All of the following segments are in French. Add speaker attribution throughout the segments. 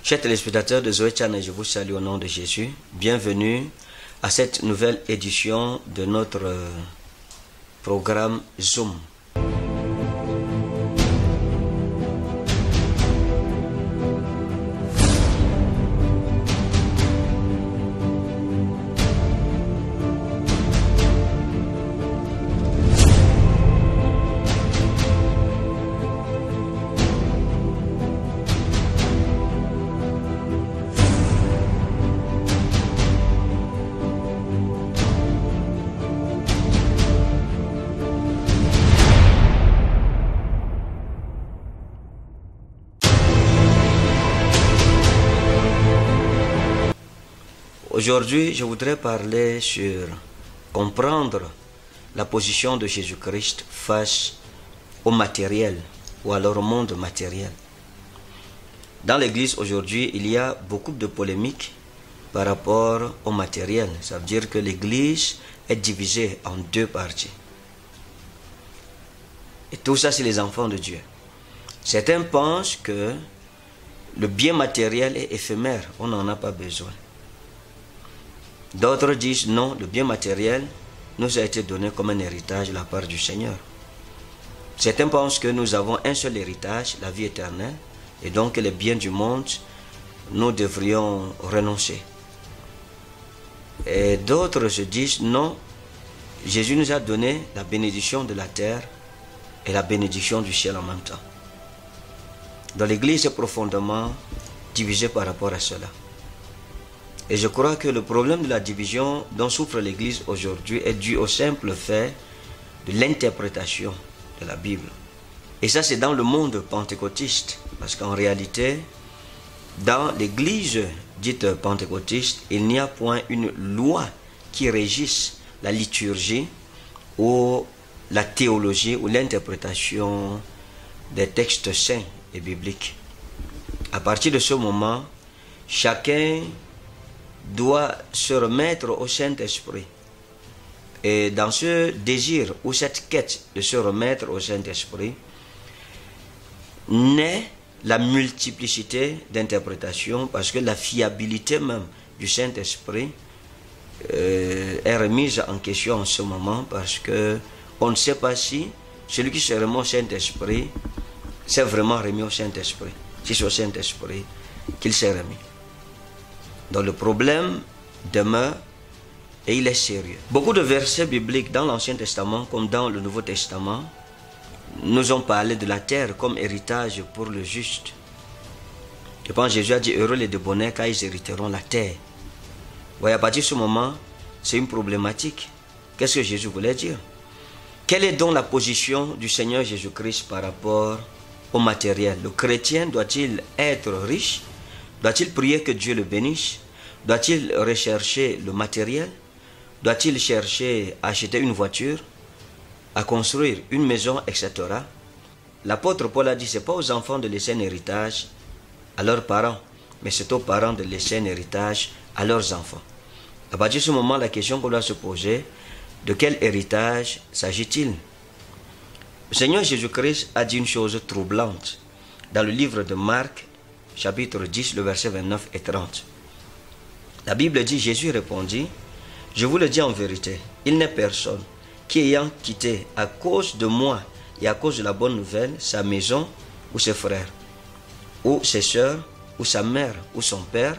Speaker 1: Chers téléspectateurs de Zoé Channel, je vous salue au nom de Jésus. Bienvenue à cette nouvelle édition de notre programme Zoom. Aujourd'hui, je voudrais parler sur comprendre la position de Jésus-Christ face au matériel ou alors au monde matériel. Dans l'Église aujourd'hui, il y a beaucoup de polémiques par rapport au matériel. Ça veut dire que l'Église est divisée en deux parties. Et tout ça, c'est les enfants de Dieu. Certains pensent que le bien matériel est éphémère, on n'en a pas besoin. D'autres disent non, le bien matériel nous a été donné comme un héritage de la part du Seigneur. Certains pensent que nous avons un seul héritage, la vie éternelle, et donc les biens du monde, nous devrions renoncer. Et d'autres se disent non, Jésus nous a donné la bénédiction de la terre et la bénédiction du ciel en même temps. Donc l'Église est profondément divisée par rapport à cela. Et je crois que le problème de la division dont souffre l'Église aujourd'hui est dû au simple fait de l'interprétation de la Bible. Et ça, c'est dans le monde pentecôtiste. Parce qu'en réalité, dans l'Église dite pentecôtiste, il n'y a point une loi qui régisse la liturgie ou la théologie ou l'interprétation des textes saints et bibliques. À partir de ce moment, chacun doit se remettre au Saint-Esprit. Et dans ce désir ou cette quête de se remettre au Saint-Esprit, naît la multiplicité d'interprétations parce que la fiabilité même du Saint-Esprit est remise en question en ce moment parce que on ne sait pas si celui qui se remet au Saint-Esprit s'est vraiment remis au Saint-Esprit. Si c'est au Saint-Esprit qu'il s'est remis. Donc le problème demeure et il est sérieux. Beaucoup de versets bibliques dans l'Ancien Testament comme dans le Nouveau Testament nous ont parlé de la terre comme héritage pour le juste. Je pense que Jésus a dit heureux les débonnaires car ils hériteront la terre. Voyez, à partir de ce moment, c'est une problématique. Qu'est-ce que Jésus voulait dire? Quelle est donc la position du Seigneur Jésus-Christ par rapport au matériel? Le chrétien doit-il être riche? Doit-il prier que Dieu le bénisse? Doit-il rechercher le matériel? Doit-il chercher à acheter une voiture, à construire une maison, etc. L'apôtre Paul a dit, ce n'est pas aux enfants de laisser un héritage à leurs parents, mais c'est aux parents de laisser un héritage à leurs enfants. À partir de ce moment, la question qu'on doit se poser, de quel héritage s'agit-il? Le Seigneur Jésus-Christ a dit une chose troublante dans le livre de Marc, chapitre 10, le verset 29 et 30. La Bible dit, Jésus répondit, je vous le dis en vérité, il n'est personne qui ayant quitté à cause de moi et à cause de la bonne nouvelle sa maison ou ses frères, ou ses sœurs, ou sa mère, ou son père,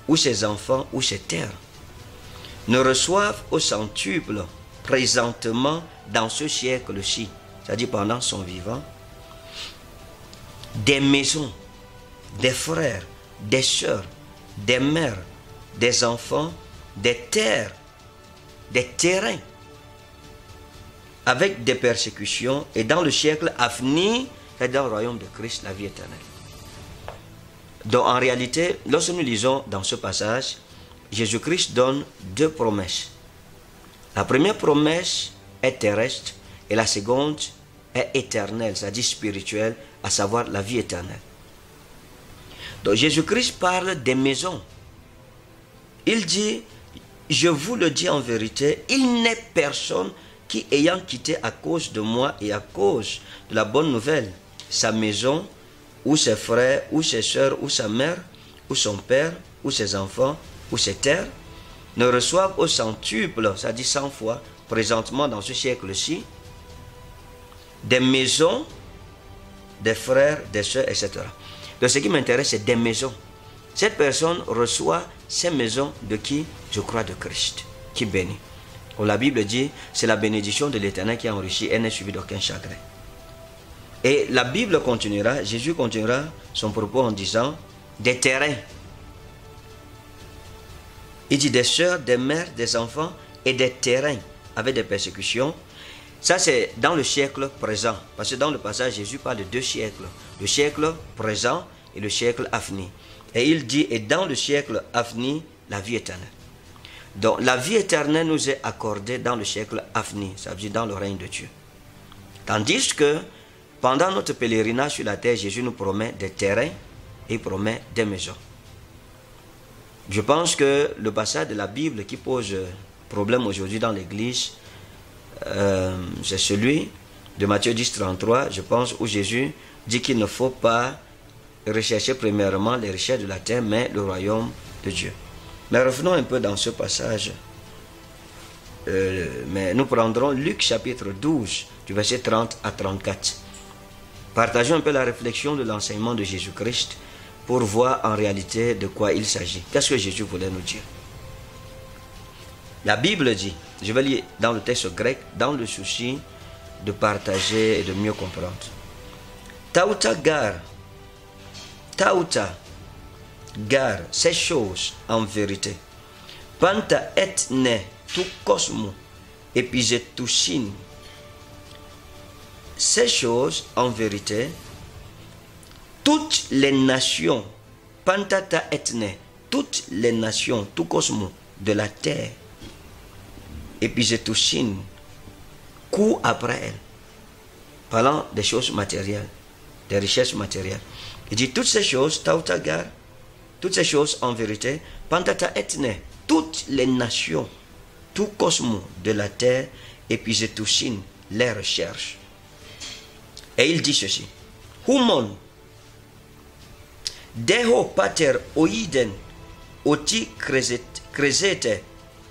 Speaker 1: ou ses enfants, ou ses terres, ne reçoivent au centuple présentement dans ce siècle-ci, c'est-à-dire pendant son vivant, des maisons, des frères, des sœurs, des mères, des enfants, des terres, des terrains, avec des persécutions, et dans le siècle à venir, et dans le royaume de Christ, la vie éternelle. Donc en réalité, lorsque nous lisons dans ce passage, Jésus-Christ donne deux promesses. La première promesse est terrestre, et la seconde est éternelle, c'est-à-dire spirituelle, à savoir la vie éternelle. Donc Jésus-Christ parle des maisons. Il dit, je vous le dis en vérité, il n'est personne qui, ayant quitté à cause de moi et à cause de la bonne nouvelle, sa maison, ou ses frères, ou ses sœurs, ou sa mère, ou son père, ou ses enfants, ou ses terres, ne reçoivent au centuple, c'est-à-dire 100 fois, présentement dans ce siècle-ci, des maisons, des frères, des soeurs, etc. Donc ce qui m'intéresse, c'est des maisons. Cette personne reçoit ces maisons de qui? Je crois de Christ, qui bénit. La Bible dit, c'est la bénédiction de l'Éternel qui enrichit, elle n'est suivie d'aucun chagrin. Et la Bible continuera, Jésus continuera son propos en disant, des terrains. Il dit des sœurs, des mères, des enfants et des terrains avec des persécutions. Ça c'est dans le siècle présent. Parce que dans le passage, Jésus parle de 2 siècles. Le siècle présent et le siècle à venir. Et il dit, et dans le siècle à venir, la vie éternelle. Donc la vie éternelle nous est accordée dans le siècle à venir, ça veut dire dans le règne de Dieu. Tandis que pendant notre pèlerinage sur la terre, Jésus nous promet des terrains et promet des maisons. Je pense que le passage de la Bible qui pose problème aujourd'hui dans l'Église, c'est celui de Matthieu 10, 33, je pense, où Jésus dit qu'il ne faut pas rechercher premièrement les richesses de la terre, mais le royaume de Dieu. Mais revenons un peu dans ce passage. Mais nous prendrons Luc chapitre 12, du verset 30 à 34. Partageons un peu la réflexion de l'enseignement de Jésus-Christ pour voir en réalité de quoi il s'agit. Qu'est-ce que Jésus voulait nous dire? La Bible dit, je vais lire dans le texte grec, dans le souci de partager et de mieux comprendre. Tauta gar, ces choses en vérité. Panta et ne tout cosmo epizetouchine. Ces choses en vérité, toutes les nations, pantata etne, toutes les nations, tout cosmo de la terre, epizetouchine, court après elle, parlant des choses matérielles, des richesses matérielles. Il dit toutes ces choses, tautagar, toutes ces choses en vérité, pantata etne, toutes les nations, tout cosmo de la terre, epizetouchine, les recherches. Et il dit ceci, Humon, deho pater oiden, oti cresete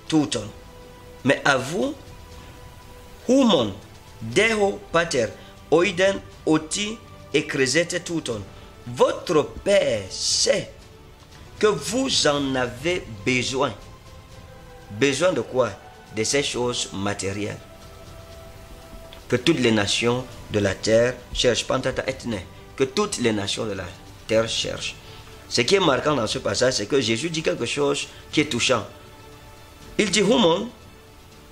Speaker 1: touton. Mais à vous, Humon, deho pater oiden, oti et cresete touton. Votre Père sait que vous en avez besoin. Besoin de quoi? De ces choses matérielles. Que toutes les nations de la terre cherchent. Pantata etne. Que toutes les nations de la terre cherchent. Ce qui est marquant dans ce passage, c'est que Jésus dit quelque chose qui est touchant. Il dit, Humon,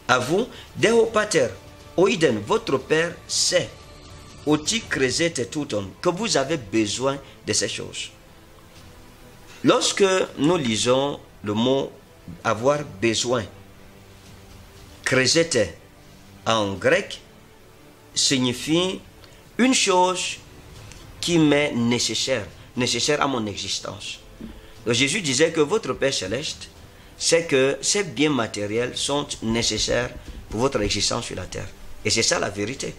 Speaker 1: à vous, Deo Pater, Oiden, votre Père sait, Oti Cresete Touton, que vous avez besoin de ces choses. Lorsque nous lisons le mot avoir besoin, Cresete en grec, signifie une chose qui m'est nécessaire à mon existence. Donc Jésus disait que votre Père Céleste sait que ces biens matériels sont nécessaires pour votre existence sur la terre. Et c'est ça la vérité.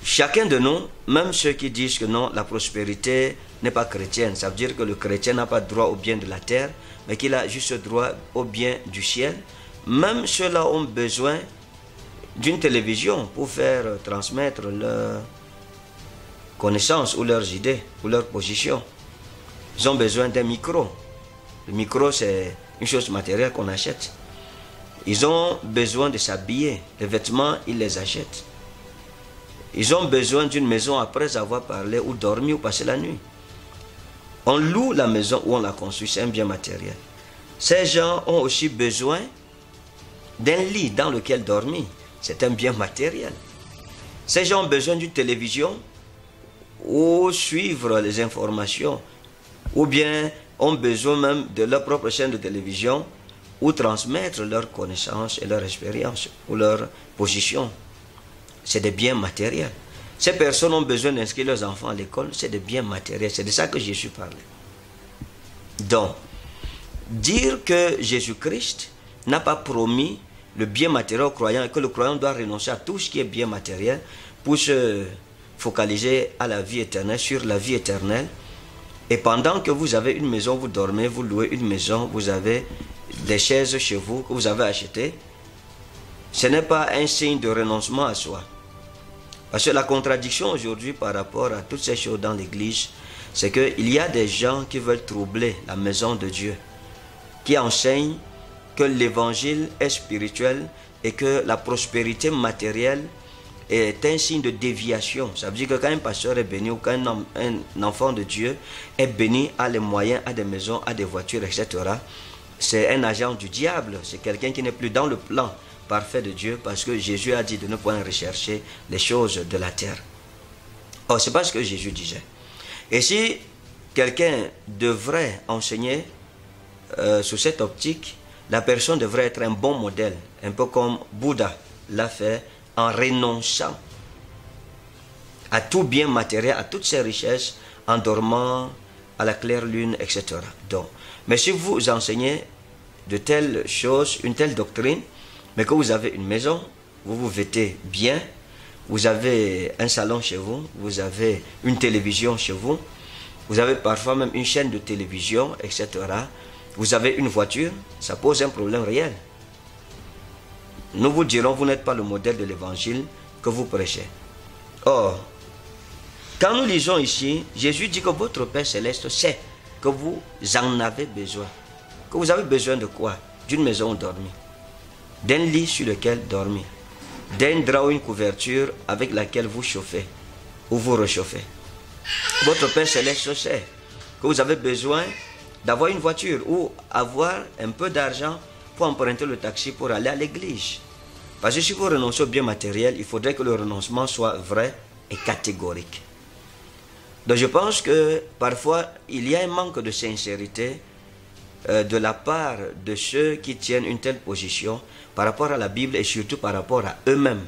Speaker 1: Chacun de nous, même ceux qui disent que non, la prospérité n'est pas chrétienne, ça veut dire que le chrétien n'a pas droit au bien de la terre, mais qu'il a juste droit au bien du ciel, même ceux-là ont besoin d'une télévision pour faire transmettre leurs connaissances ou leurs idées ou leurs positions. Ils ont besoin d'un micro. Le micro, c'est une chose matérielle qu'on achète. Ils ont besoin de s'habiller. Les vêtements, ils les achètent. Ils ont besoin d'une maison après avoir parlé ou dormi ou passé la nuit. On loue la maison ou on la construit, c'est un bien matériel. Ces gens ont aussi besoin d'un lit dans lequel dormir. C'est un bien matériel. Ces gens ont besoin d'une télévision ou suivre les informations, ou bien ont besoin même de leur propre chaîne de télévision ou transmettre leurs connaissances et leur expérience ou leur position. C'est des biens matériels. Ces personnes ont besoin d'inscrire leurs enfants à l'école, c'est des biens matériels. C'est de ça que Jésus parlait. Donc, dire que Jésus-Christ n'a pas promis le bien matériel au croyant et que le croyant doit renoncer à tout ce qui est bien matériel pour se focaliser à la vie éternelle, sur la vie éternelle, Et pendant que vous avez une maison, vous dormez, vous louez une maison, vous avez des chaises chez vous que vous avez achetées, ce n'est pas un signe de renoncement à soi. Parce que la contradiction aujourd'hui par rapport à toutes ces choses dans l'église, c'est qu'il y a des gens qui veulent troubler la maison de Dieu, qui enseignent que l'évangile est spirituel et que la prospérité matérielle est un signe de déviation. Ça veut dire que quand un pasteur est béni ou quand un enfant de Dieu est béni, a les moyens, a des maisons, a des voitures, etc., c'est un agent du diable, c'est quelqu'un qui n'est plus dans le plan parfait de Dieu, parce que Jésus a dit de ne point rechercher les choses de la terre. Or, c'est pas ce que Jésus disait. Et si quelqu'un devrait enseigner sous cette optique, la personne devrait être un bon modèle, un peu comme Bouddha l'a fait en renonçant à tout bien matériel, à toutes ses richesses, en dormant à la claire lune, etc. Donc, mais si vous enseignez de telles choses, une telle doctrine, mais que vous avez une maison, vous vous vêtez bien, vous avez un salon chez vous, vous avez une télévision chez vous, vous avez parfois même une chaîne de télévision, etc. Vous avez une voiture, ça pose un problème réel. Nous vous dirons, vous n'êtes pas le modèle de l'évangile que vous prêchez. Or, quand nous lisons ici, Jésus dit que votre Père Céleste sait que vous en avez besoin. Que vous avez besoin de quoi? D'une maison où dormir, d'un lit sur lequel dormir, d'un drap ou une couverture avec laquelle vous chauffez ou vous réchauffez. Votre Père Céleste sait que vous avez besoin d'avoir une voiture ou avoir un peu d'argent pour emprunter le taxi pour aller à l'église. Parce que si vous renoncez au bien matériel, il faudrait que le renoncement soit vrai et catégorique. Donc je pense que parfois il y a un manque de sincérité de la part de ceux qui tiennent une telle position par rapport à la Bible et surtout par rapport à eux-mêmes.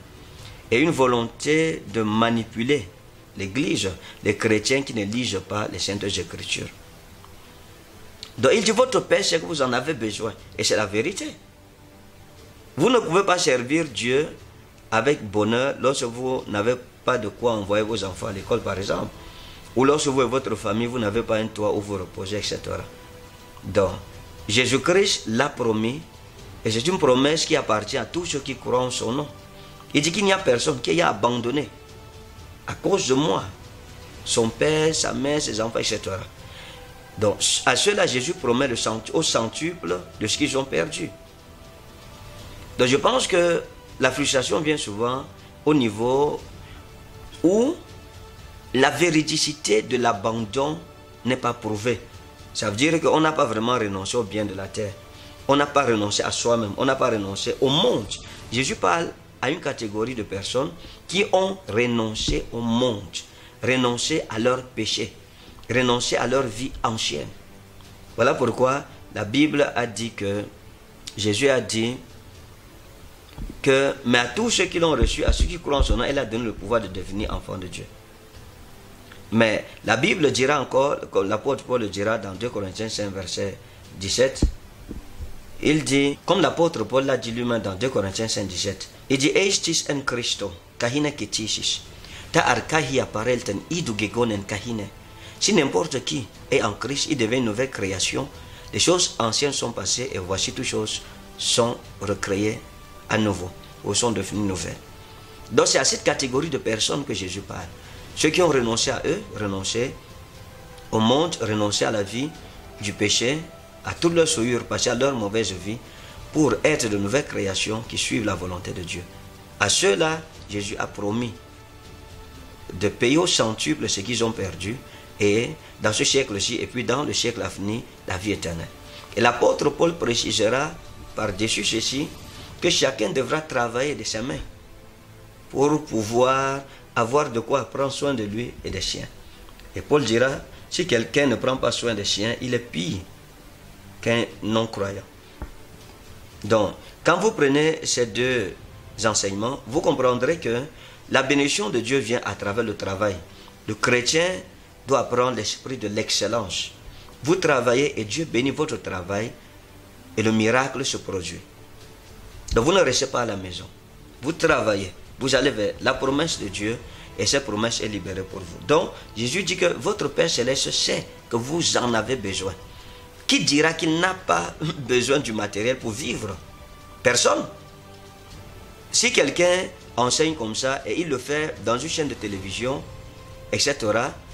Speaker 1: Et une volonté de manipuler l'Église, les chrétiens qui ne lisent pas les Saintes Écritures. Donc il dit, votre Père sait que vous en avez besoin. Et c'est la vérité. Vous ne pouvez pas servir Dieu avec bonheur lorsque vous n'avez pas de quoi envoyer vos enfants à l'école, par exemple. Ou lorsque vous et votre famille, vous n'avez pas un toit où vous reposez, etc. Donc, Jésus-Christ l'a promis, et c'est une promesse qui appartient à tous ceux qui croient en son nom. Il dit qu'il n'y a personne qui ait abandonné à cause de moi son père, sa mère, ses enfants, etc. Donc, à ceux-là, Jésus promet au centuple de ce qu'ils ont perdu. Donc, je pense que la frustration vient souvent au niveau où la véridicité de l'abandon n'est pas prouvée. Ça veut dire qu'on n'a pas vraiment renoncé au bien de la terre. On n'a pas renoncé à soi-même. On n'a pas renoncé au monde. Jésus parle à une catégorie de personnes qui ont renoncé au monde, renoncé à leur péché, renoncé à leur vie ancienne. Voilà pourquoi la Bible a dit que, Jésus a dit que, mais à tous ceux qui l'ont reçu, à ceux qui croient en son nom, il a donné le pouvoir de devenir enfants de Dieu. Mais la Bible dira encore, comme l'apôtre Paul le dira dans 2 Corinthiens 5, verset 17, il dit, comme l'apôtre Paul l'a dit lui-même dans 2 Corinthiens 5, 17, il dit, Eistis en Christo, kahina ketisis, ta arkahia parelten idu gegonen kahine. Si n'importe qui est en Christ, il devient une nouvelle création. Les choses anciennes sont passées et voici toutes choses sont recréées à nouveau, ou sont devenues nouvelles. Donc c'est à cette catégorie de personnes que Jésus parle. Ceux qui ont renoncé à eux, renoncé au monde, renoncé à la vie du péché, à toute leur souillure, passé à leur mauvaise vie, pour être de nouvelles créations qui suivent la volonté de Dieu. À ceux-là, Jésus a promis de payer au centuple ce qu'ils ont perdu, et dans ce siècle-ci, et puis dans le siècle à venir, la vie éternelle. Et l'apôtre Paul précisera par-dessus ceci, que chacun devra travailler de ses mains pour pouvoir avoir de quoi prendre soin de lui et des siens. Et Paul dira, si quelqu'un ne prend pas soin des siens, il est pire qu'un non-croyant. Donc, quand vous prenez ces deux enseignements, vous comprendrez que la bénédiction de Dieu vient à travers le travail. Le chrétien doit apprendre l'esprit de l'excellence. Vous travaillez et Dieu bénit votre travail et le miracle se produit. Donc vous ne restez pas à la maison. Vous travaillez. Vous allez vers la promesse de Dieu et cette promesse est libérée pour vous. Donc Jésus dit que votre Père Céleste sait que vous en avez besoin. Qui dira qu'il n'a pas besoin du matériel pour vivre? Personne. Si quelqu'un enseigne comme ça et il le fait dans une chaîne de télévision, etc.,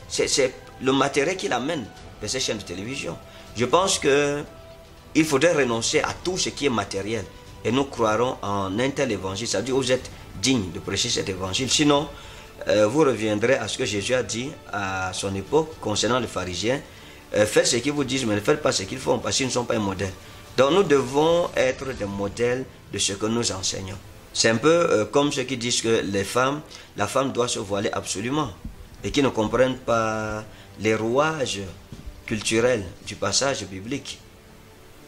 Speaker 1: c'est le matériel qu'il amène de ces chaînes de télévision. Je pense qu'il faudrait renoncer à tout ce qui est matériel et nous croirons en un tel évangile. C'est-à-dire que vous êtes digne de prêcher cet évangile. Sinon, vous reviendrez à ce que Jésus a dit à son époque concernant les pharisiens. Faites ce qu'ils vous disent, mais ne faites pas ce qu'ils font parce qu'ils ne sont pas un modèle. Donc nous devons être des modèles de ce que nous enseignons. C'est un peu comme ceux qui disent que la femme doit se voiler absolument et qui ne comprennent pas les rouages culturels du passage biblique.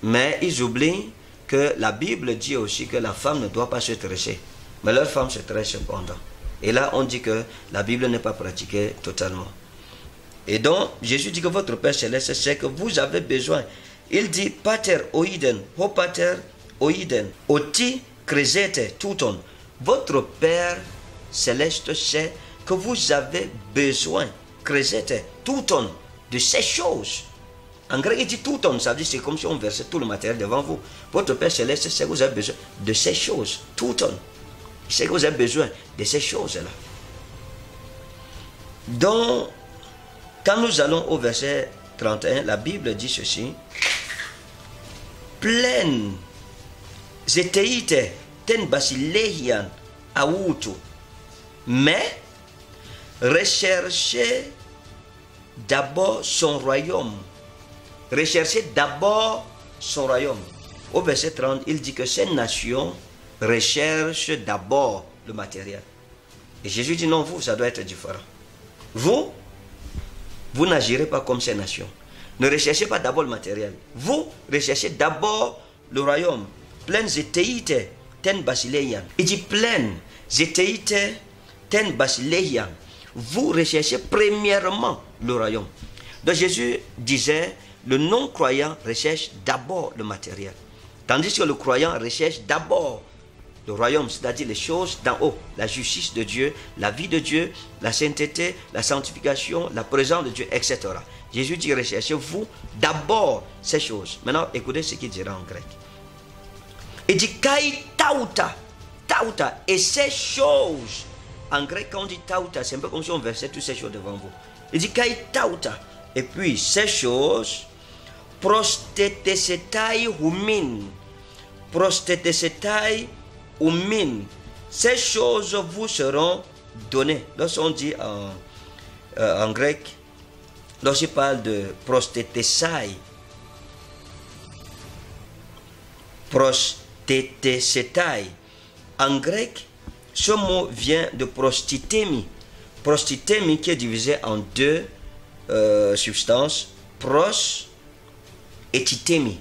Speaker 1: Mais ils oublient que la Bible dit aussi que la femme ne doit pas se tresser. Mais leur femme se tresse cependant. Et là, on dit que la Bible n'est pas pratiquée totalement. Et donc, Jésus dit que votre Père Céleste sait que vous avez besoin. Il dit, Pater oiden, ho pater oiden, oti cresete touton. Votre Père Céleste sait que vous avez besoin, cresete touton, de ces choses. En grec, il dit touton, ça veut dire c'est comme si on versait tout le matériel devant vous. Votre Père Céleste sait que vous avez besoin de ces choses, touton. Il sait que vous avez besoin de ces choses-là. Donc, quand nous allons au verset 31, la Bible dit ceci. Pleine zeteite ten basileian autu. Mais recherchez d'abord son royaume. Recherchez d'abord son royaume. Au verset 30, il dit que ces nations recherchent d'abord le matériel. Et Jésus dit non, vous, ça doit être différent. Vous n'agirez pas comme ces nations. Ne recherchez pas d'abord le matériel. Vous recherchez d'abord le royaume. Plein zeteite ten basileian. Il dit plein zeteite ten basileian. Vous recherchez premièrement le royaume. Donc Jésus disait, le non-croyant recherche d'abord le matériel. Tandis que le croyant recherche d'abord le royaume, c'est-à-dire les choses d'en haut, la justice de Dieu, la vie de Dieu, la sainteté, la sanctification, la présence de Dieu, etc. Jésus dit, recherchez-vous d'abord ces choses. Maintenant, écoutez ce qu'il dira en grec. Il dit, kai tauta, tauta, et ces choses. En grec, quand on dit tauta, c'est un peu comme si on versait toutes ces choses devant vous. Il dit, kai tauta, et puis ces choses, prostetesetai humin, prostetesetai humin, ces choses vous seront données. Lorsqu'on dit en grec, lorsqu'il parle de prostetesai, prostetesetai, en grec, ce mot vient de prostitemi. Prostitemi qui est divisé en deux substances, pros et titemi.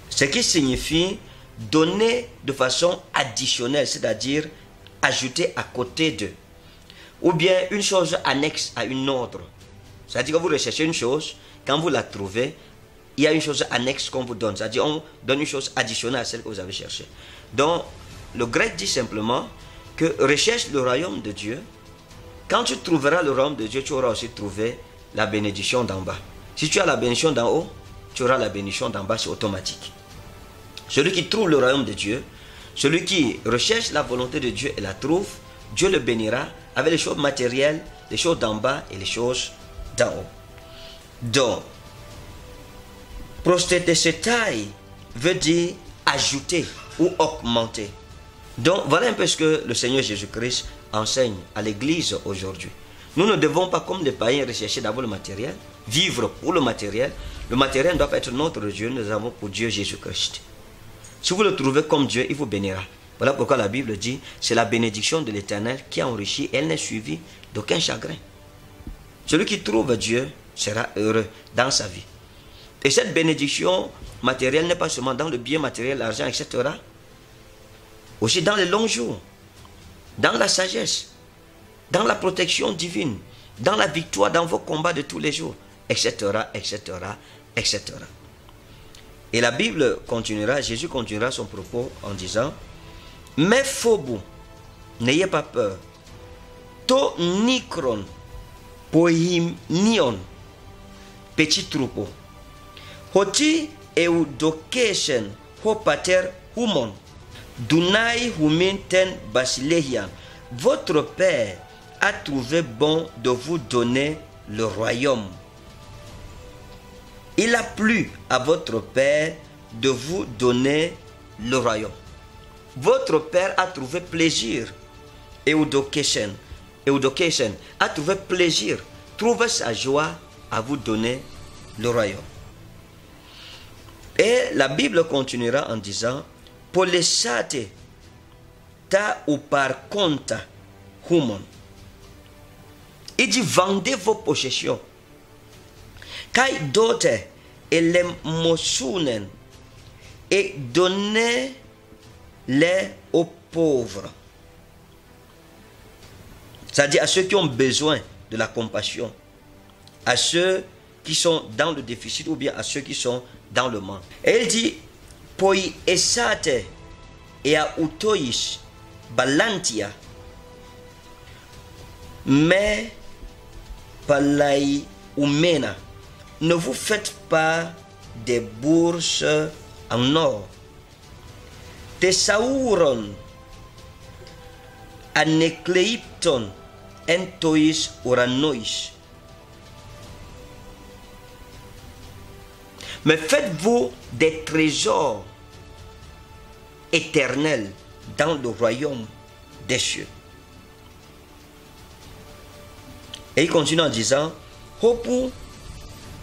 Speaker 1: Ce qui signifie donner de façon additionnelle, c'est-à-dire ajouter à côté d'eux. Ou bien une chose annexe à une autre. C'est-à-dire que vous recherchez une chose, quand vous la trouvez, il y a une chose annexe qu'on vous donne. C'est-à-dire on donne une chose additionnelle à celle que vous avez cherchée. Donc, le grec dit simplement que recherche le royaume de Dieu. Quand tu trouveras le royaume de Dieu, tu auras aussi trouvé la bénédiction d'en bas. Si tu as la bénédiction d'en haut, tu auras la bénédiction d'en bas, c'est automatique. Celui qui trouve le royaume de Dieu, celui qui recherche la volonté de Dieu et la trouve, Dieu le bénira avec les choses matérielles, les choses d'en bas et les choses d'en haut. Donc, prostetesetai veut dire ajouter ou augmenter. Donc, voilà un peu ce que le Seigneur Jésus-Christ enseigne à l'Église aujourd'hui. Nous ne devons pas, comme les païens, rechercher d'abord le matériel, vivre pour le matériel. Le matériel ne doit pas être notre Dieu, nous avons pour Dieu Jésus-Christ. Si vous le trouvez comme Dieu, il vous bénira. Voilà pourquoi la Bible dit, c'est la bénédiction de l'Éternel qui a enrichi, elle n'est suivie d'aucun chagrin. Celui qui trouve Dieu sera heureux dans sa vie. Et cette bénédiction matérielle n'est pas seulement dans le bien matériel, l'argent, etc. Aussi dans les longs jours, dans la sagesse, dans la protection divine, dans la victoire dans vos combats de tous les jours, etc., etc., etc. Et la Bible continuera, Jésus continuera son propos en disant, mais phobos, n'ayez pas peur, to nikron, poimion, petit troupeau. Hoti eudokeshen ho pater humon. Dunai humin ten basilehian. Votre père a trouvé bon de vous donner le royaume. Il a plu à votre père de vous donner le royaume. Votre père a trouvé plaisir. Eudocation a trouvé plaisir, trouve sa joie à vous donner le royaume. Et la Bible continuera en disant, polesate ta ou par compte humon. Il dit, vendez vos possessions. Kai dote et les mosunen et donnez-les aux pauvres. C'est-à-dire à ceux qui ont besoin de la compassion, à ceux qui sont dans le déficit ou bien à ceux qui sont dans le manque. Et il dit, poi esate et a utois balantia, mais palai umena. Ne vous faites pas des bourses en or. Thesauron anekleipton entois uranois. Mais faites-vous des trésors éternels dans le royaume des cieux. Et il continue en disant, Hopu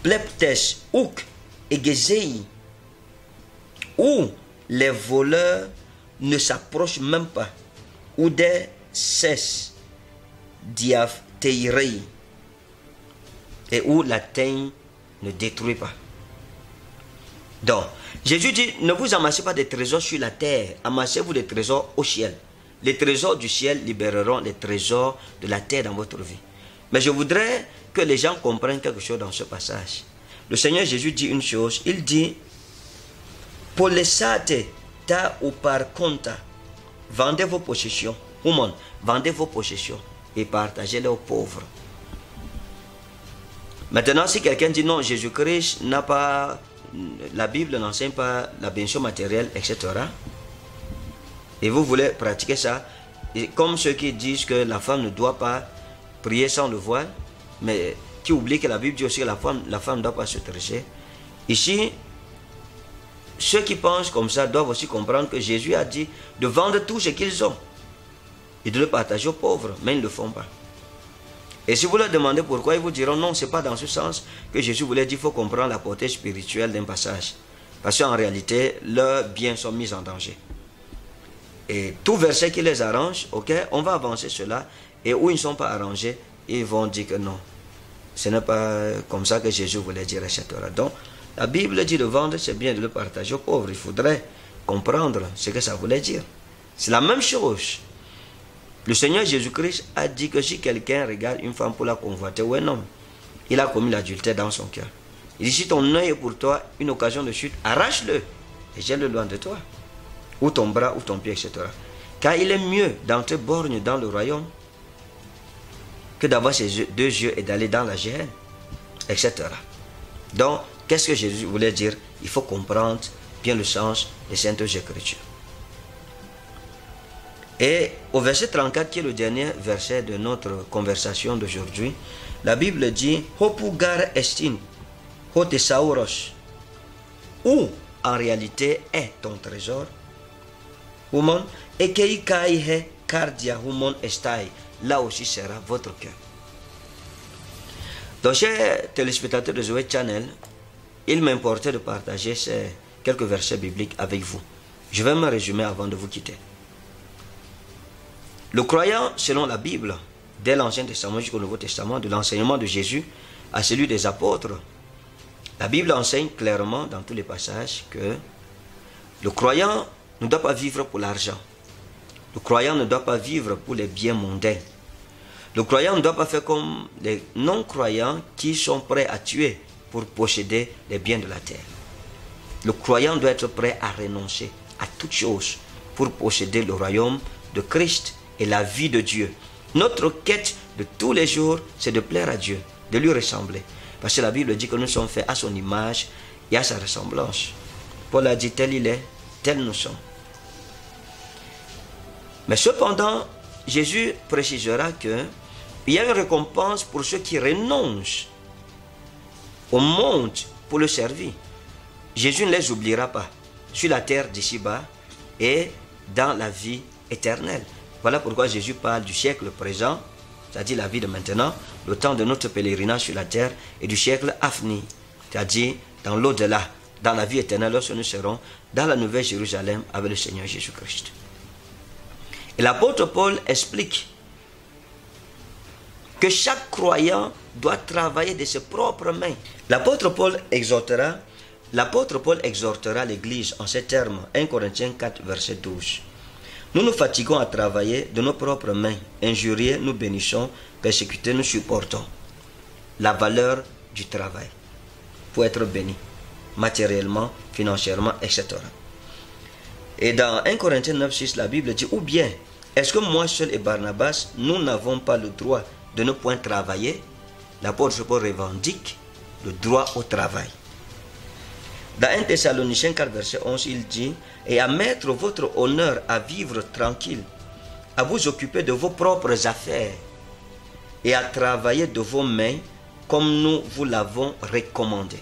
Speaker 1: pleptes uk egezei, où les voleurs ne s'approchent même pas, ou des cesses diapteirei, et où la teigne ne détruit pas. Donc, Jésus dit, ne vous amassez pas des trésors sur la terre, amassez-vous des trésors au ciel. Les trésors du ciel libéreront les trésors de la terre dans votre vie. Mais je voudrais que les gens comprennent quelque chose dans ce passage. Le Seigneur Jésus dit une chose, il dit, polesate ta ou par compta, vendez vos possessions, human, vendez vos possessions et partagez-les aux pauvres. Maintenant, si quelqu'un dit non, Jésus-Christ n'a pas, la Bible n'enseigne pas la bénédiction matérielle, etc. Et vous voulez pratiquer ça, et comme ceux qui disent que la femme ne doit pas prier sans le voile, mais qui oublient que la Bible dit aussi que la femme ne doit pas se tresser. Ici, ceux qui pensent comme ça doivent aussi comprendre que Jésus a dit de vendre tout ce qu'ils ont et de le partager aux pauvres, mais ils ne le font pas. Et si vous leur demandez pourquoi, ils vous diront non, ce n'est pas dans ce sens que Jésus voulait dire. Il faut comprendre la portée spirituelle d'un passage. Parce qu'en réalité, leurs biens sont mis en danger. Et tout verset qui les arrange, ok, on va avancer cela. Et où ils ne sont pas arrangés, ils vont dire que non. Ce n'est pas comme ça que Jésus voulait dire, etc. Donc, la Bible dit de vendre, c'est bien de le partager aux pauvres. Il faudrait comprendre ce que ça voulait dire. C'est la même chose. Le Seigneur Jésus-Christ a dit que si quelqu'un regarde une femme pour la convoiter ou un homme, il a commis l'adultère dans son cœur. Il dit, si ton œil est pour toi une occasion de chute, arrache-le et jette-le loin de toi. Ou ton bras, ou ton pied, etc. Car il est mieux d'entrer borgne dans le royaume que d'avoir ses deux yeux et d'aller dans la géhenne, etc. Donc, qu'est-ce que Jésus voulait dire? Il faut comprendre bien le sens des Saintes Écritures. Et au verset 34, qui est le dernier verset de notre conversation d'aujourd'hui, la Bible dit Hopugar estin, hotesauros, où en réalité est ton trésor, human, et keikaihe cardia human estai, là aussi sera votre cœur. Donc, chers téléspectateurs de Zoé Channel, il m'importait de partager ces quelques versets bibliques avec vous. Je vais me résumer avant de vous quitter. Le croyant, selon la Bible, dès l'Ancien Testament jusqu'au Nouveau Testament, de l'enseignement de Jésus à celui des apôtres, la Bible enseigne clairement dans tous les passages que le croyant ne doit pas vivre pour l'argent. Le croyant ne doit pas vivre pour les biens mondains. Le croyant ne doit pas faire comme les non-croyants qui sont prêts à tuer pour posséder les biens de la terre. Le croyant doit être prêt à renoncer à toute chose pour posséder le royaume de Christ et la vie de Dieu. Notre quête de tous les jours, c'est de plaire à Dieu, de lui ressembler. Parce que la Bible dit que nous sommes faits à son image et à sa ressemblance. Paul a dit, tel il est, tel nous sommes. Mais cependant, Jésus précisera qu'il y a une récompense pour ceux qui renoncent au monde pour le servir. Jésus ne les oubliera pas sur la terre d'ici-bas et dans la vie éternelle. Voilà pourquoi Jésus parle du siècle présent, c'est-à-dire la vie de maintenant, le temps de notre pèlerinage sur la terre, et du siècle à venir, c'est-à-dire dans l'au-delà, dans la vie éternelle, lorsque nous serons dans la nouvelle Jérusalem avec le Seigneur Jésus-Christ. Et l'apôtre Paul explique que chaque croyant doit travailler de ses propres mains. L'apôtre Paul exhortera l'Église en ces termes, 1 Corinthiens 4, verset 12. Nous nous fatiguons à travailler de nos propres mains, injuriés, nous bénissons, persécutés, nous supportons. La valeur du travail pour être béni, matériellement, financièrement, etc. Et dans 1 Corinthiens 9, 6, la Bible dit, ou bien, est-ce que moi seul et Barnabas, nous n'avons pas le droit de ne point travailler? L'apôtre Paul revendique le droit au travail. Dans 1 Thessaloniciens 4, verset 11, il dit, et à mettre votre honneur à vivre tranquille, à vous occuper de vos propres affaires et à travailler de vos mains comme nous vous l'avons recommandé.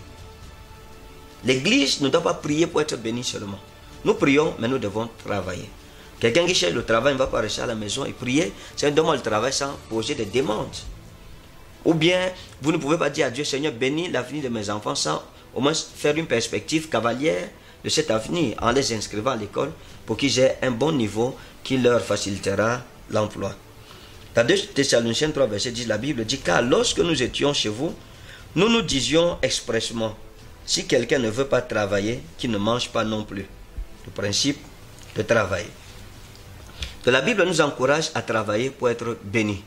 Speaker 1: L'Église ne doit pas prier pour être bénie seulement. Nous prions, mais nous devons travailler. Quelqu'un qui cherche le travail ne va pas rester à la maison et prier. C'est un demande le travail sans poser des demandes. Ou bien, vous ne pouvez pas dire à Dieu, Seigneur, bénis l'avenir de mes enfants sans au moins faire une perspective cavalière de cet avenir en les inscrivant à l'école pour qu'ils aient un bon niveau qui leur facilitera l'emploi. Dans 2 Thessaloniciens 3, verset 10, la Bible dit, car lorsque nous étions chez vous, nous nous disions expressément, si quelqu'un ne veut pas travailler, qu'il ne mange pas non plus. Le principe de travail. Donc la Bible nous encourage à travailler pour être bénis.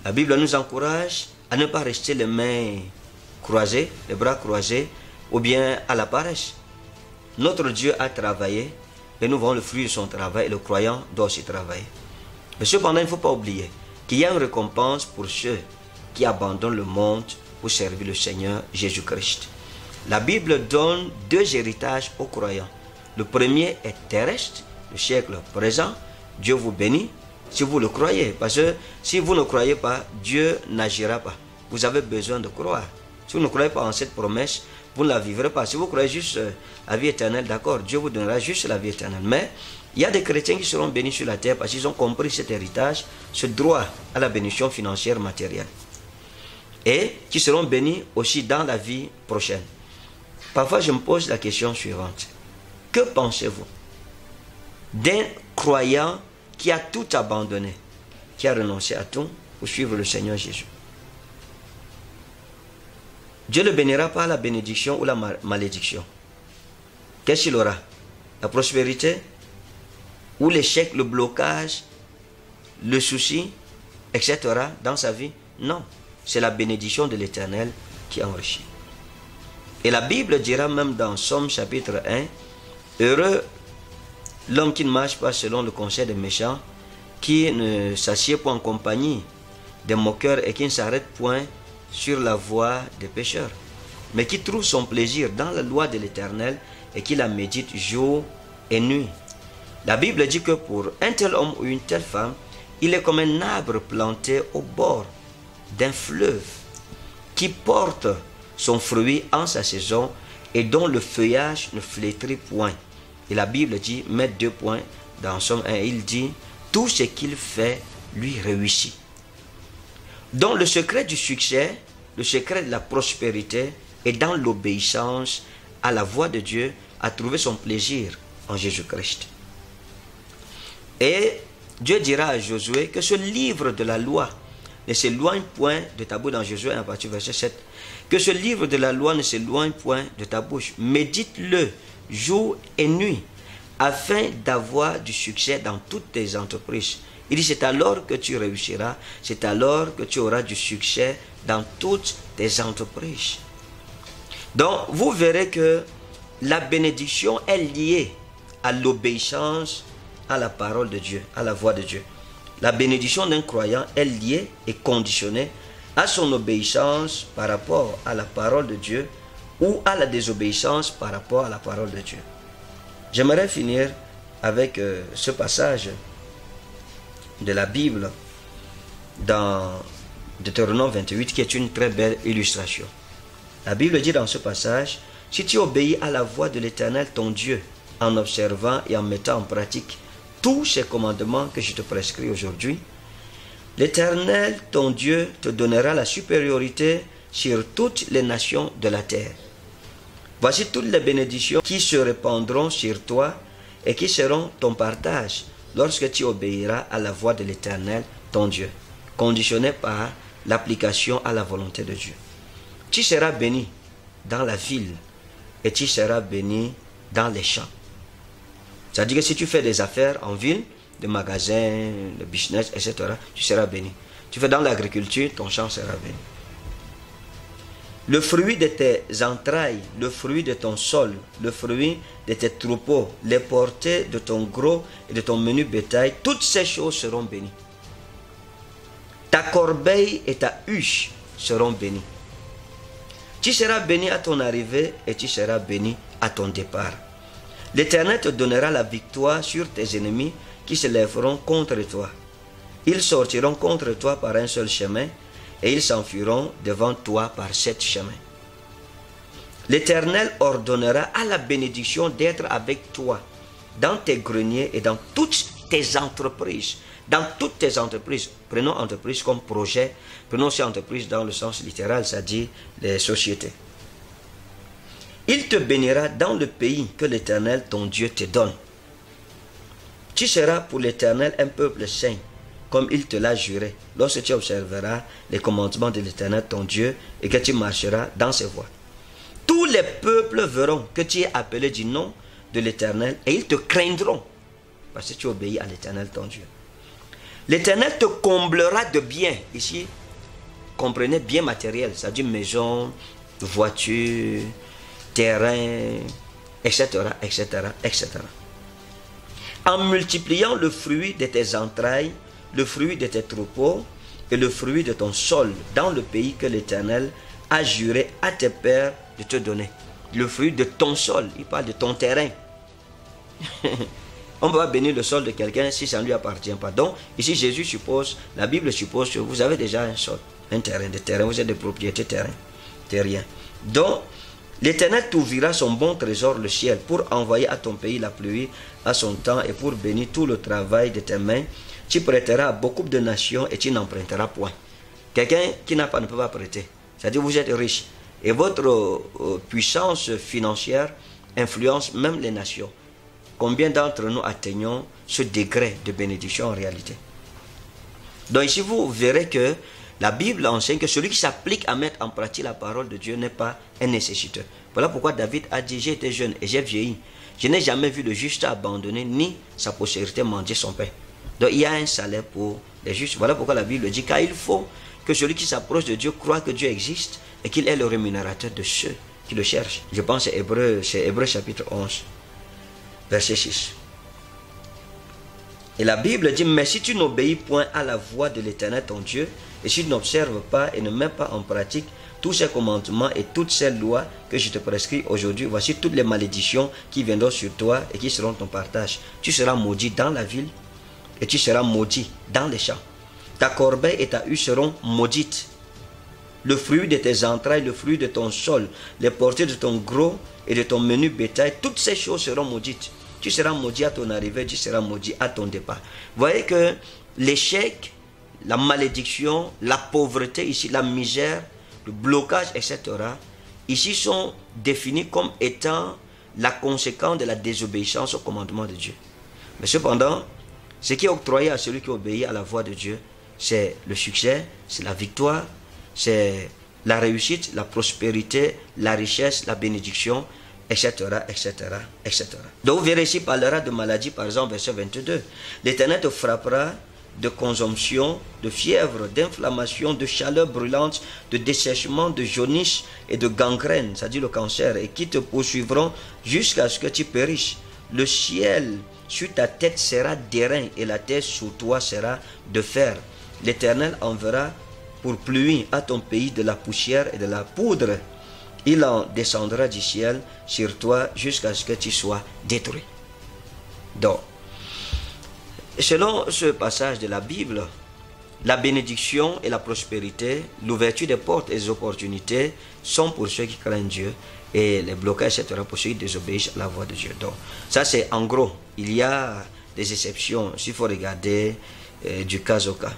Speaker 1: La Bible nous encourage à ne pas rester les mains croisées, les bras croisés, ou bien à la paresse. Notre Dieu a travaillé et nous voyons le fruit de son travail et le croyant doit aussi travailler. Mais cependant, il ne faut pas oublier qu'il y a une récompense pour ceux qui abandonnent le monde pour servir le Seigneur Jésus-Christ. La Bible donne deux héritages aux croyants. Le premier est terrestre, le siècle présent. Dieu vous bénit si vous le croyez. Parce que si vous ne croyez pas, Dieu n'agira pas. Vous avez besoin de croire. Si vous ne croyez pas en cette promesse, vous ne la vivrez pas. Si vous croyez juste la vie éternelle, d'accord, Dieu vous donnera juste la vie éternelle. Mais il y a des chrétiens qui seront bénis sur la terre parce qu'ils ont compris cet héritage, ce droit à la bénédiction financière matérielle. Et qui seront bénis aussi dans la vie prochaine. Parfois, je me pose la question suivante. Que pensez-vous d'un croyant qui a tout abandonné, qui a renoncé à tout pour suivre le Seigneur Jésus? Dieu ne le bénira pas la bénédiction ou la malédiction. Qu'est-ce qu'il aura? La prospérité ou l'échec, le blocage, le souci, etc. dans sa vie? Non, c'est la bénédiction de l'Éternel qui enrichit. Et la Bible dira même dans Somme chapitre 1, heureux l'homme qui ne marche pas selon le conseil des méchants, qui ne s'assied point en compagnie des moqueurs et qui ne s'arrête point sur la voie des pécheurs, mais qui trouve son plaisir dans la loi de l'Éternel et qui la médite jour et nuit. La Bible dit que pour un tel homme ou une telle femme, il est comme un arbre planté au bord d'un fleuve qui porte son fruit en sa saison et dont le feuillage ne flétrit point. Et la Bible dit, met 2 points dans Somme 1, il dit, tout ce qu'il fait lui réussit. Donc le secret du succès, le secret de la prospérité est dans l'obéissance à la voix de Dieu, à trouver son plaisir en Jésus-Christ. Et Dieu dira à Josué que ce livre de la loi ne s'éloigne point de ta bouche, dans Josué 1, à partir du verset 7, que ce livre de la loi ne s'éloigne point de ta bouche. Médite-le jour et nuit, afin d'avoir du succès dans toutes tes entreprises. Il dit, c'est alors que tu réussiras, c'est alors que tu auras du succès dans toutes tes entreprises. Donc, vous verrez que la bénédiction est liée à l'obéissance à la parole de Dieu, à la voix de Dieu. La bénédiction d'un croyant est liée et conditionnée à son obéissance par rapport à la parole de Dieu ou à la désobéissance par rapport à la parole de Dieu. J'aimerais finir avec ce passage de la Bible dans Deutéronome 28 qui est une très belle illustration. La Bible dit dans ce passage, « Si tu obéis à la voix de l'Éternel ton Dieu en observant et en mettant en pratique tous ces commandements que je te prescris aujourd'hui, l'Éternel ton Dieu te donnera la supériorité sur toutes les nations de la terre. Voici toutes les bénédictions qui se répandront sur toi et qui seront ton partage lorsque tu obéiras à la voix de l'Éternel ton Dieu, conditionné par l'application à la volonté de Dieu. Tu seras béni dans la ville et tu seras béni dans les champs. » C'est-à-dire que si tu fais des affaires en ville, des magasins, de business, etc., tu seras béni. Tu fais dans l'agriculture, ton champ sera béni. Le fruit de tes entrailles, le fruit de ton sol, le fruit de tes troupeaux, les portées de ton gros et de ton menu bétail, toutes ces choses seront bénies. Ta corbeille et ta huche seront bénies. Tu seras béni à ton arrivée et tu seras béni à ton départ. L'Éternel te donnera la victoire sur tes ennemis qui se lèveront contre toi. Ils sortiront contre toi par un seul chemin et ils s'enfuiront devant toi par 7 chemins. L'Éternel ordonnera à la bénédiction d'être avec toi dans tes greniers et dans toutes tes entreprises. Dans toutes tes entreprises, prenons entreprise comme projet, prenons aussi entreprise dans le sens littéral, c'est-à-dire les sociétés. Il te bénira dans le pays que l'Éternel ton Dieu te donne. Tu seras pour l'Éternel un peuple saint, comme il te l'a juré, lorsque tu observeras les commandements de l'Éternel ton Dieu et que tu marcheras dans ses voies. Tous les peuples verront que tu es appelé du nom de l'Éternel et ils te craindront, parce que tu obéis à l'Éternel ton Dieu. L'Éternel te comblera de biens. Ici, comprenez bien matériel, c'est-à-dire maison, voiture, terrain, etc., etc., etc. En multipliant le fruit de tes entrailles, le fruit de tes troupeaux et le fruit de ton sol dans le pays que l'Éternel a juré à tes pères de te donner. Le fruit de ton sol, il parle de ton terrain. On ne peut pas bénir le sol de quelqu'un si ça ne lui appartient pas. Donc, ici, Jésus suppose, la Bible suppose que vous avez déjà un sol, un terrain, des terrains, vous êtes des propriétés terriens. Donc, l'Éternel t'ouvrira son bon trésor, le ciel, pour envoyer à ton pays la pluie à son temps et pour bénir tout le travail de tes mains. Tu prêteras à beaucoup de nations et tu n'emprunteras point. Quelqu'un qui n'a pas ne peut pas prêter. C'est-à-dire vous êtes riche et votre puissance financière influence même les nations. Combien d'entre nous atteignons ce degré de bénédiction en réalité? Donc ici, vous verrez que la Bible enseigne que celui qui s'applique à mettre en pratique la parole de Dieu n'est pas un nécessiteur. Voilà pourquoi David a dit, j'ai été jeune et j'ai vieilli. Je n'ai jamais vu le juste abandonner ni sa postérité mendier son pain. Donc il y a un salaire pour les justes. Voilà pourquoi la Bible dit, car il faut que celui qui s'approche de Dieu croit que Dieu existe et qu'il est le rémunérateur de ceux qui le cherchent. Je pense que c'est Hébreux chapitre 11. Verset 6. Et la Bible dit, mais si tu n'obéis point à la voix de l'Éternel ton Dieu, et si tu n'observes pas et ne mets pas en pratique tous ces commandements et toutes ces lois que je te prescris aujourd'hui, voici toutes les malédictions qui viendront sur toi et qui seront ton partage. Tu seras maudit dans la ville et tu seras maudit dans les champs. Ta corbeille et ta huche seront maudites. Le fruit de tes entrailles, le fruit de ton sol, les portées de ton gros et de ton menu bétail, toutes ces choses seront maudites. Tu seras maudit à ton arrivée, tu seras maudit à ton départ. Vous voyez que l'échec, la malédiction, la pauvreté ici, la misère, le blocage, etc., ici sont définis comme étant la conséquence de la désobéissance au commandement de Dieu. Mais cependant, ce qui est octroyé à celui qui obéit à la voix de Dieu, c'est le succès, c'est la victoire, c'est la réussite, la prospérité, la richesse, la bénédiction, etc., etc., etc. Donc vous verrez ici, il parlera de maladie, par exemple, verset 22. L'Éternel te frappera de consomption, de fièvre, d'inflammation, de chaleur brûlante, de dessèchement, de jaunisse et de gangrène, c'est-à-dire le cancer, et qui te poursuivront jusqu'à ce que tu périsses. Le ciel sur ta tête sera d'airain et la terre sous toi sera de fer. L'Éternel enverra pour pluie à ton pays de la poussière et de la poudre. Il en descendra du ciel sur toi jusqu'à ce que tu sois détruit. Donc, selon ce passage de la Bible, la bénédiction et la prospérité, l'ouverture des portes et des opportunités sont pour ceux qui craignent Dieu, et les blocages, etc., pour ceux qui désobéissent à la voix de Dieu. Donc, ça c'est en gros. Il y a des exceptions, s'il faut regarder du cas au cas.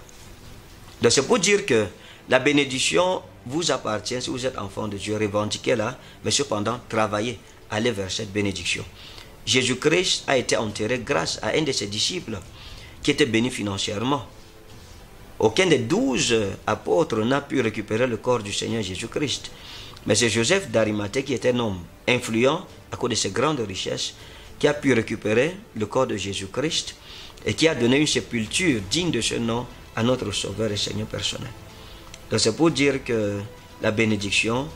Speaker 1: Donc c'est pour dire que la bénédiction vous appartient si vous êtes enfant de Dieu, revendiquez-la, mais cependant travaillez, allez vers cette bénédiction. Jésus-Christ a été enterré grâce à un de ses disciples qui était béni financièrement. Aucun des 12 apôtres n'a pu récupérer le corps du Seigneur Jésus-Christ. Mais c'est Joseph d'Arimathée qui était un homme influent à cause de ses grandes richesses qui a pu récupérer le corps de Jésus-Christ et qui a donné une sépulture digne de ce nom à notre Sauveur et Seigneur personnel. Donc c'est pour dire que la bénédiction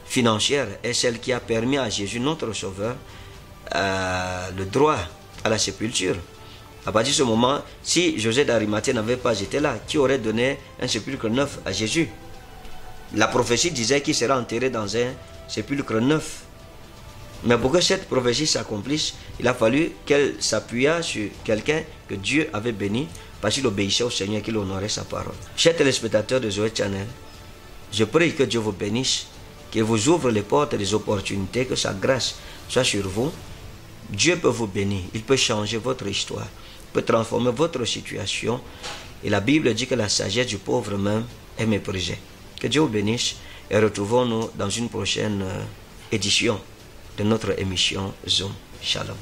Speaker 1: financière est celle qui a permis à Jésus, notre Sauveur, le droit à la sépulture. À partir de ce moment, si Joseph d'Arimathée n'avait pas été là, qui aurait donné un sépulcre neuf à Jésus? La prophétie disait qu'il sera enterré dans un sépulcre neuf. Mais pour que cette prophétie s'accomplisse, il a fallu qu'elle s'appuyât sur quelqu'un que Dieu avait béni parce qu'il obéissait au Seigneur et qu'il honorait sa parole. Chers téléspectateurs de Zoé Channel, je prie que Dieu vous bénisse, qu'il vous ouvre les portes des opportunités, que sa grâce soit sur vous. Dieu peut vous bénir, il peut changer votre histoire, il peut transformer votre situation. Et la Bible dit que la sagesse du pauvre même est méprisée. Que Dieu vous bénisse et retrouvons-nous dans une prochaine édition de notre émission Zoom. Shalom.